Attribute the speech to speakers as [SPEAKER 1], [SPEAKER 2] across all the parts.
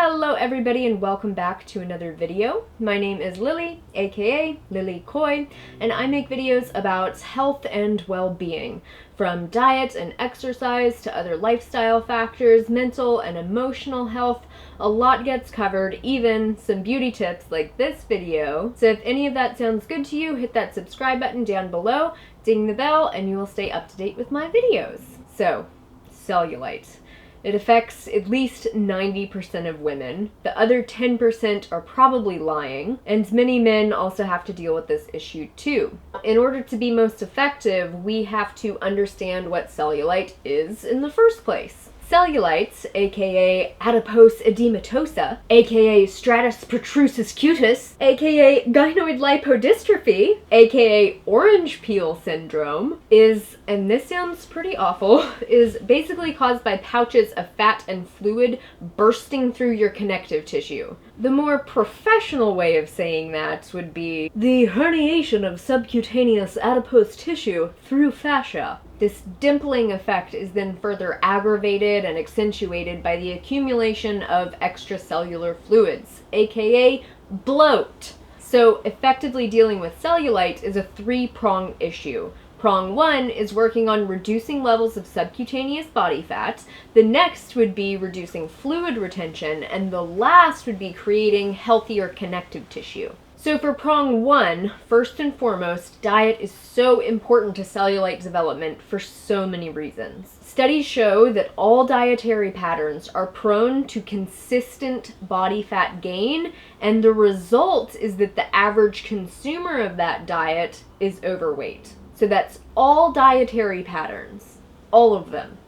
[SPEAKER 1] Hello everybody and welcome back to another video. My name is Lily, aka lilykoi, and I make videos about health and well-being, from diet and exercise to other lifestyle factors, mental and emotional health. A lot gets covered, even some beauty tips like this video. So if any of that sounds good to you, hit that subscribe button down below, ding the bell, and you will stay up to date with my videos. So, cellulite. It affects at least 90% of women. The other 10% are probably lying, and many men also have to deal with this issue too. In order to be most effective, we have to understand what cellulite is in the first place. Cellulites, aka adipose edematosa, aka stratus protrusus cutis, aka gynoid lipodystrophy, aka orange peel syndrome, is, and this sounds pretty awful, is basically caused by pouches of fat and fluid bursting through your connective tissue. The more professional way of saying that would be the herniation of subcutaneous adipose tissue through fascia. This dimpling effect is then further aggravated and accentuated by the accumulation of extracellular fluids, aka bloat. So effectively dealing with cellulite is a three-pronged issue. Prong one is working on reducing levels of subcutaneous body fat, the next would be reducing fluid retention, and the last would be creating healthier connective tissue. So for prong one, first and foremost, diet is so important to cellulite development for so many reasons. Studies show that all dietary patterns are prone to consistent body fat gain, and the result is that the average consumer of that diet is overweight. So that's all dietary patterns, all of them,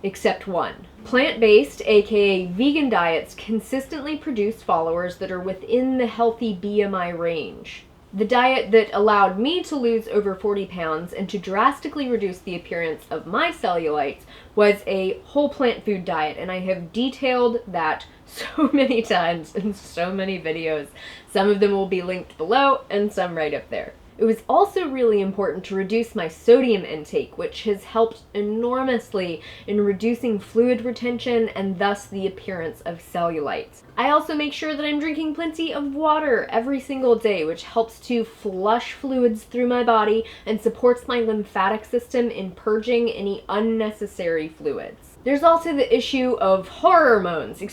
[SPEAKER 1] except one. Plant-based, aka vegan diets, consistently produce followers that are within the healthy BMI range. The diet that allowed me to lose over 40 pounds and to drastically reduce the appearance of my cellulite was a whole plant food diet, and I have detailed that so many times in so many videos. Some of them will be linked below and some right up there. It was also really important to reduce my sodium intake, which has helped enormously in reducing fluid retention and thus the appearance of cellulite. I also make sure that I'm drinking plenty of water every single day, which helps to flush fluids through my body and supports my lymphatic system in purging any unnecessary fluids. There's also the issue of hormones.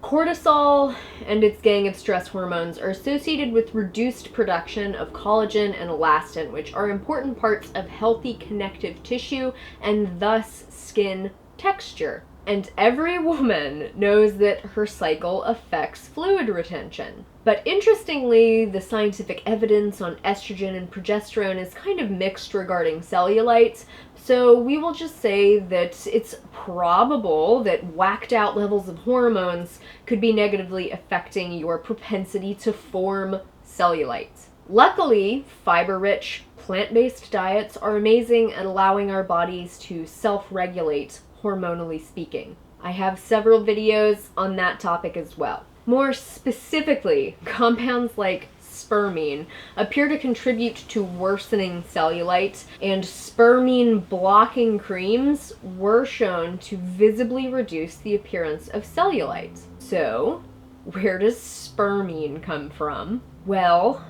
[SPEAKER 1] Cortisol and its gang of stress hormones are associated with reduced production of collagen and elastin, which are important parts of healthy connective tissue and thus skin texture. And every woman knows that her cycle affects fluid retention. But interestingly, the scientific evidence on estrogen and progesterone is kind of mixed regarding cellulite, so we will just say that it's probable that whacked out levels of hormones could be negatively affecting your propensity to form cellulite. Luckily, fiber-rich, plant-based diets are amazing at allowing our bodies to self-regulate, hormonally speaking. I have several videos on that topic as well. More specifically, compounds like spermine appear to contribute to worsening cellulite, and spermine blocking creams were shown to visibly reduce the appearance of cellulite. So, where does spermine come from? Well,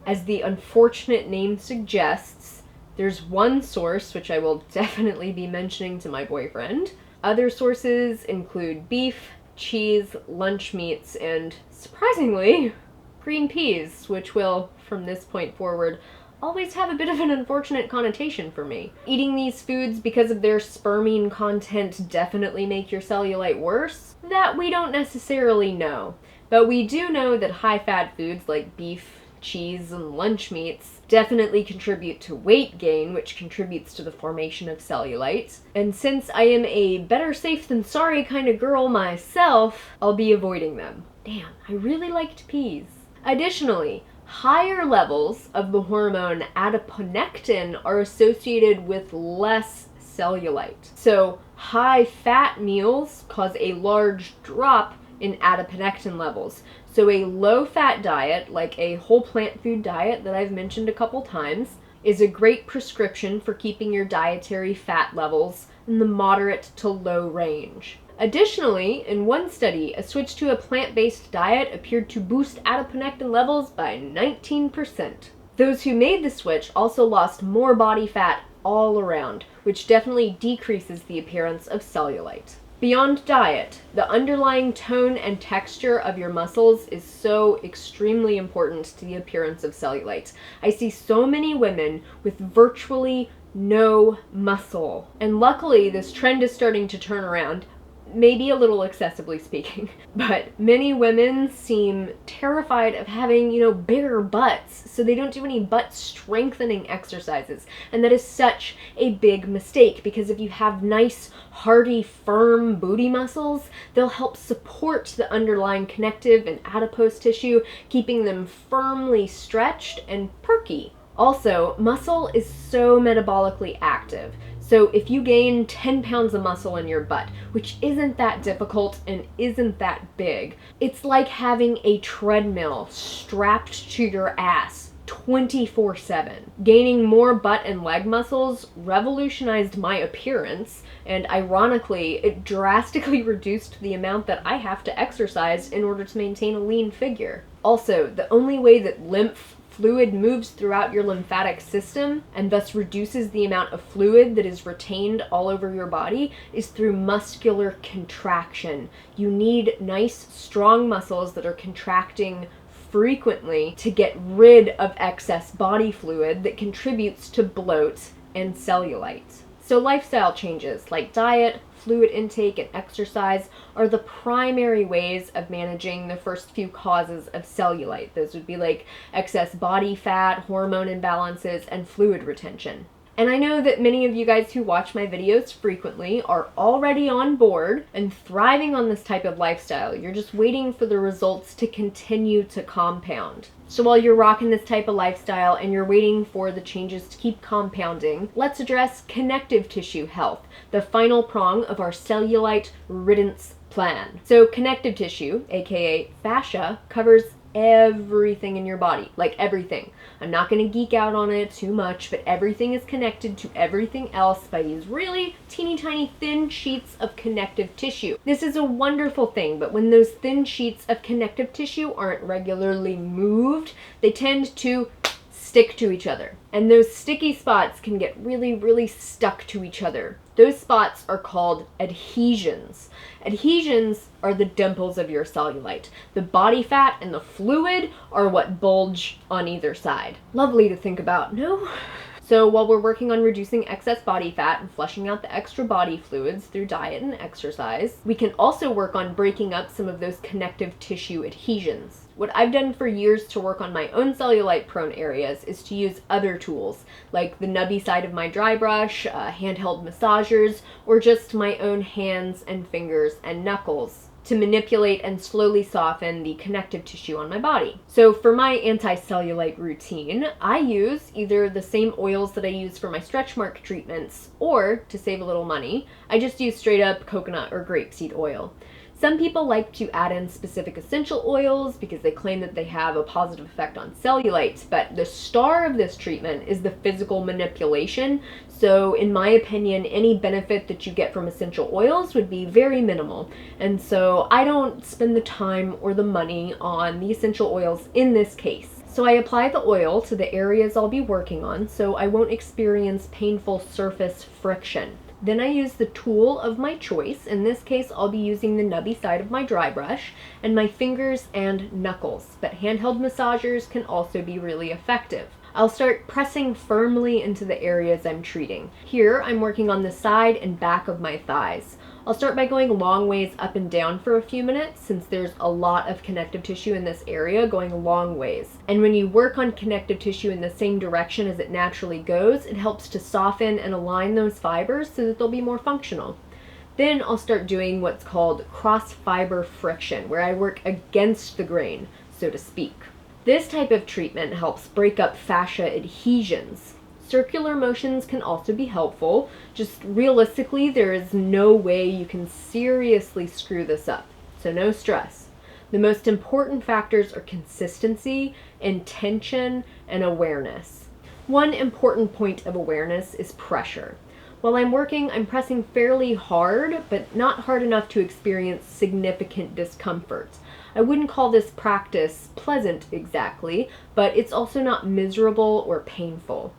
[SPEAKER 1] as the unfortunate name suggests, there's one source, which I will definitely be mentioning to my boyfriend. Other sources include beef, cheese, lunch meats, and, surprisingly, green peas, which will, from this point forward, always have a bit of an unfortunate connotation for me. Eating these foods because of their spermine content definitely make your cellulite worse? That we don't necessarily know. But we do know that high-fat foods like beef, cheese, and lunch meats definitely contribute to weight gain, which contributes to the formation of cellulite. And since I am a better safe than sorry kind of girl myself, I'll be avoiding them. Damn, I really liked peas. Additionally, higher levels of the hormone adiponectin are associated with less cellulite. So high-fat meals cause a large drop in adiponectin levels. So a low-fat diet, like a whole plant food diet that I've mentioned a couple times, is a great prescription for keeping your dietary fat levels in the moderate to low range. Additionally, in one study, a switch to a plant-based diet appeared to boost adiponectin levels by 19%. Those who made the switch also lost more body fat all around, which definitely decreases the appearance of cellulite. Beyond diet, the underlying tone and texture of your muscles is so extremely important to the appearance of cellulite. I see so many women with virtually no muscle, and luckily this trend is starting to turn around. Maybe a little excessively speaking, but many women seem terrified of having, bigger butts, so they don't do any butt strengthening exercises. And that is such a big mistake, because if you have nice, hearty, firm booty muscles, they'll help support the underlying connective and adipose tissue, keeping them firmly stretched and perky. Also, muscle is so metabolically active. So if you gain 10 pounds of muscle in your butt, which isn't that difficult and isn't that big, it's like having a treadmill strapped to your ass 24/7. Gaining more butt and leg muscles revolutionized my appearance, and ironically, it drastically reduced the amount that I have to exercise in order to maintain a lean figure. Also, the only way that lymph fluid moves throughout your lymphatic system and thus reduces the amount of fluid that is retained all over your body is through muscular contraction. You need nice, strong muscles that are contracting frequently to get rid of excess body fluid that contributes to bloat and cellulite. So lifestyle changes like diet, fluid intake, and exercise are the primary ways of managing the first few causes of cellulite. Those would be like excess body fat, hormone imbalances, and fluid retention. And I know that many of you guys who watch my videos frequently are already on board and thriving on this type of lifestyle. You're just waiting for the results to continue to compound. So while you're rocking this type of lifestyle and you're waiting for the changes to keep compounding, let's address connective tissue health, the final prong of our cellulite riddance plan. So connective tissue, aka fascia, covers everything in your body, like everything. I'm not going to geek out on it too much, but everything is connected to everything else by these really teeny tiny thin sheets of connective tissue. This is a wonderful thing, but when those thin sheets of connective tissue aren't regularly moved, they tend to stick to each other. And those sticky spots can get really, really stuck to each other. Those spots are called adhesions. Adhesions are the dimples of your cellulite. The body fat and the fluid are what bulge on either side. Lovely to think about, no? So while we're working on reducing excess body fat and flushing out the extra body fluids through diet and exercise, we can also work on breaking up some of those connective tissue adhesions. What I've done for years to work on my own cellulite-prone areas is to use other tools, like the nubby side of my dry brush, handheld massagers, or just my own hands and fingers and knuckles to manipulate and slowly soften the connective tissue on my body. So for my anti-cellulite routine, I use either the same oils that I use for my stretch mark treatments, or to save a little money, I just use straight up coconut or grapeseed oil. Some people like to add in specific essential oils because they claim that they have a positive effect on cellulite, but the star of this treatment is the physical manipulation. So in my opinion, any benefit that you get from essential oils would be very minimal. And so I don't spend the time or the money on the essential oils in this case. So I apply the oil to the areas I'll be working on so I won't experience painful surface friction. Then I use the tool of my choice. In this case, I'll be using the nubby side of my dry brush and my fingers and knuckles, but handheld massagers can also be really effective. I'll start pressing firmly into the areas I'm treating. Here, I'm working on the side and back of my thighs. I'll start by going long ways up and down for a few minutes since there's a lot of connective tissue in this area going long ways. And when you work on connective tissue in the same direction as it naturally goes, it helps to soften and align those fibers so that they'll be more functional. Then I'll start doing what's called cross-fiber friction, where I work against the grain, so to speak. This type of treatment helps break up fascia adhesions. Circular motions can also be helpful. Just realistically, there is no way you can seriously screw this up, so no stress. The most important factors are consistency, intention, and awareness. One important point of awareness is pressure. While I'm working, I'm pressing fairly hard, but not hard enough to experience significant discomfort. I wouldn't call this practice pleasant exactly, but it's also not miserable or painful.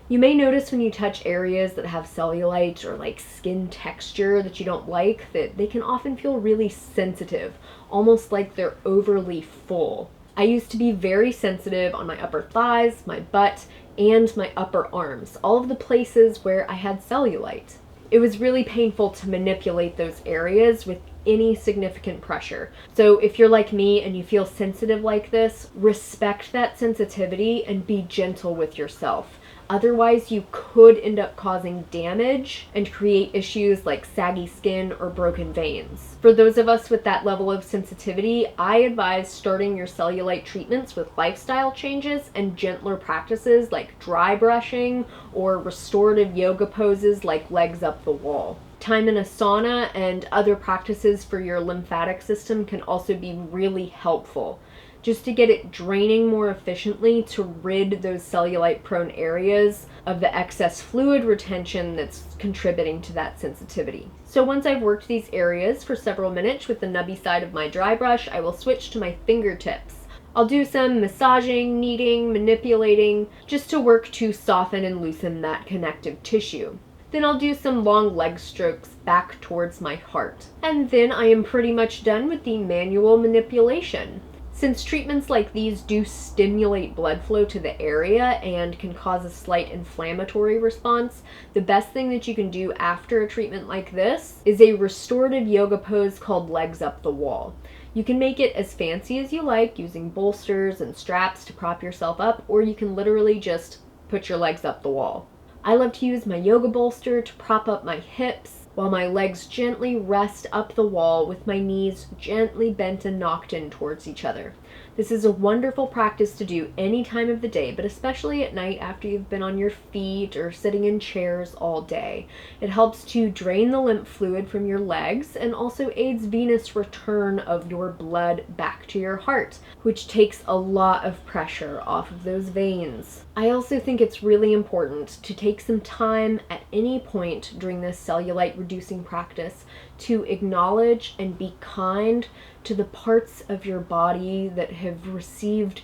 [SPEAKER 1] You may notice when you touch areas that have cellulite or like skin texture that you don't like that they can often feel really sensitive, almost like they're overly full. I used to be very sensitive on my upper thighs, my butt, and my upper arms, all of the places where I had cellulite. It was really painful to manipulate those areas with any significant pressure. So if you're like me and you feel sensitive like this, respect that sensitivity and be gentle with yourself. Otherwise, you could end up causing damage and create issues like saggy skin or broken veins. For those of us with that level of sensitivity, I advise starting your cellulite treatments with lifestyle changes and gentler practices like dry brushing or restorative yoga poses like legs up the wall. Time in a sauna and other practices for your lymphatic system can also be really helpful, just to get it draining more efficiently to rid those cellulite-prone areas of the excess fluid retention that's contributing to that sensitivity. So once I've worked these areas for several minutes with the nubby side of my dry brush, I will switch to my fingertips. I'll do some massaging, kneading, manipulating, just to work to soften and loosen that connective tissue. Then I'll do some long leg strokes back towards my heart. And then I am pretty much done with the manual manipulation. Since treatments like these do stimulate blood flow to the area and can cause a slight inflammatory response, the best thing that you can do after a treatment like this is a restorative yoga pose called legs up the wall. You can make it as fancy as you like using bolsters and straps to prop yourself up, or you can literally just put your legs up the wall. I love to use my yoga bolster to prop up my hips while my legs gently rest up the wall with my knees gently bent and knocked in towards each other. This is a wonderful practice to do any time of the day, but especially at night after you've been on your feet or sitting in chairs all day. It helps to drain the lymph fluid from your legs and also aids venous return of your blood back to your heart, which takes a lot of pressure off of those veins. I also think it's really important to take some time at any point during this cellulite reducing practice to acknowledge and be kind to the parts of your body that have received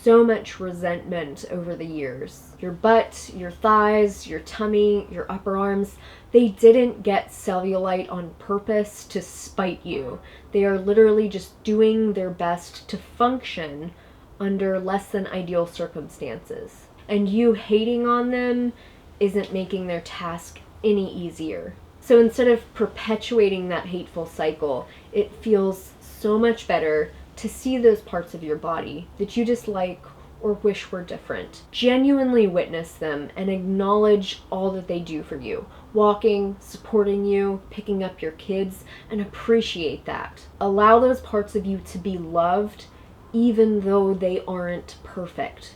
[SPEAKER 1] so much resentment over the years. Your butt, your thighs, your tummy, your upper arms, they didn't get cellulite on purpose to spite you. They are literally just doing their best to function under less than ideal circumstances. And you hating on them isn't making their task any easier. So instead of perpetuating that hateful cycle, it feels so much better to see those parts of your body that you dislike or wish were different. Genuinely witness them and acknowledge all that they do for you. Walking, supporting you, picking up your kids, and appreciate that. Allow those parts of you to be loved even though they aren't perfect,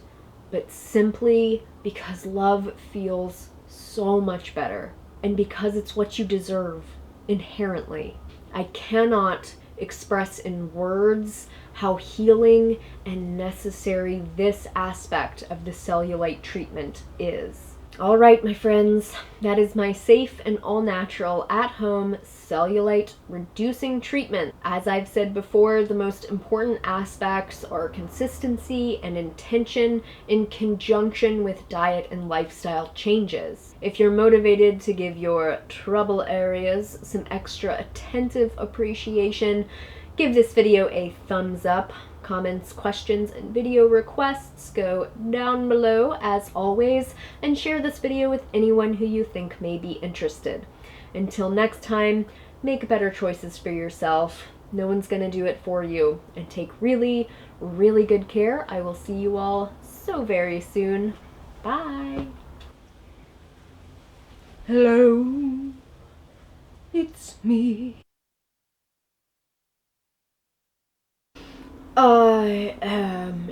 [SPEAKER 1] but simply because love feels so much better and because it's what you deserve inherently. I cannot express in words how healing and necessary this aspect of the cellulite treatment is. All right, my friends, that is my safe and all-natural at-home cellulite reducing treatment. As I've said before, the most important aspects are consistency and intention in conjunction with diet and lifestyle changes. If you're motivated to give your trouble areas some extra attentive appreciation, give this video a thumbs up. Comments, questions, and video requests go down below as always, and share this video with anyone who you think may be interested. Until next time, make better choices for yourself. No one's gonna do it for you, and take really, really good care. I will see you all so very soon. Bye. Hello, it's me. I am